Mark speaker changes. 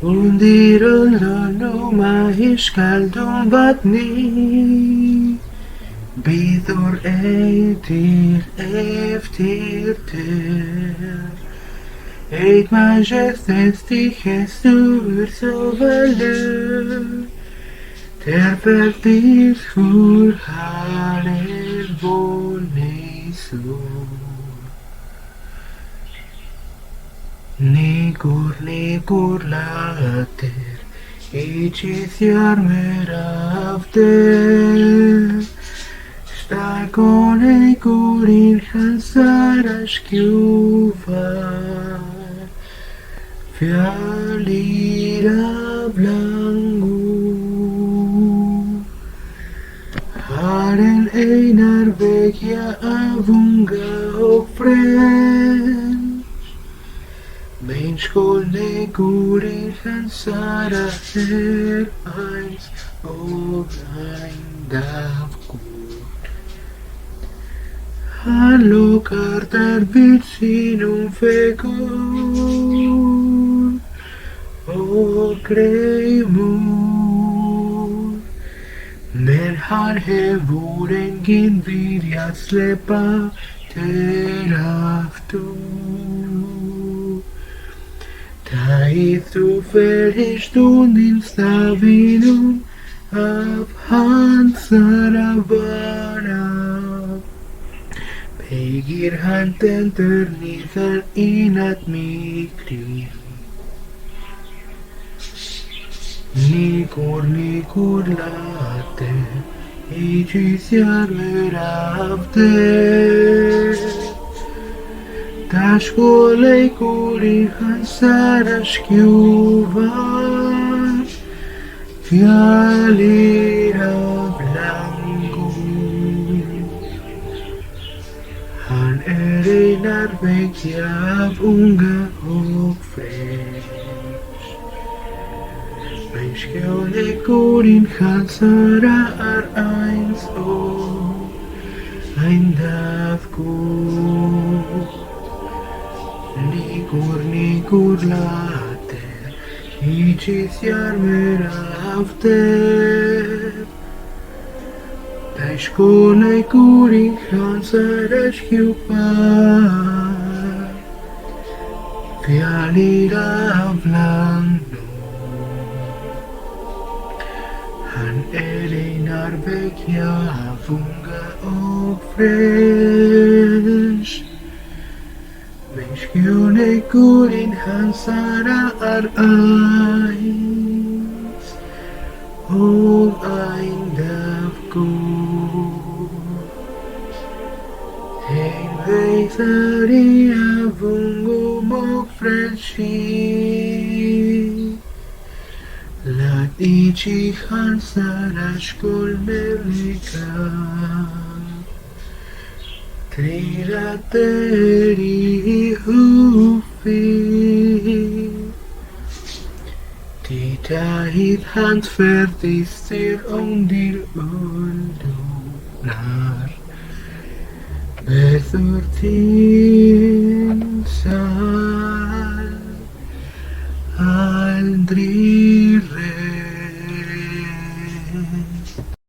Speaker 1: Undirololo mahiskaldum batni Bithor eitir eftir ter Eit majestés gestur so velu Ter verdir hur haler bonesur Nigur later, icis iarmer after Stakon nigur in chansarash kiuvar Fialira blangu Haren einar vecchia avunga ofren Mijn schone goerie gaan Sarah her eins op ein dafgoed. Hallo karter bitsin fekur o kreimur. Men har hevoren gin vilja släppa teraftur. Taith du verhistun in stavinum av Hansaravana Pegir hanten ternithar inat mikri Nikur late icis iarmer after Tashkolei kuri hansarash kiuvar Fialira blanco Han erinar vecchiav unga och fresh Menschkeone kurin hansara eins ein dafgoed Nikur later, icis iarmer after Tashkolei kuri hansarash kiuvar Fialira blanco Han erinar vecchiav unga och fresh Menschkeone kurin hansara eins og ein dafgoed Ein veithari avungum og frelsi Lat ichi hansara skol melika Trirateri hufi Titahit hans vertistir ondir uldunar Bethurtin sal aldrig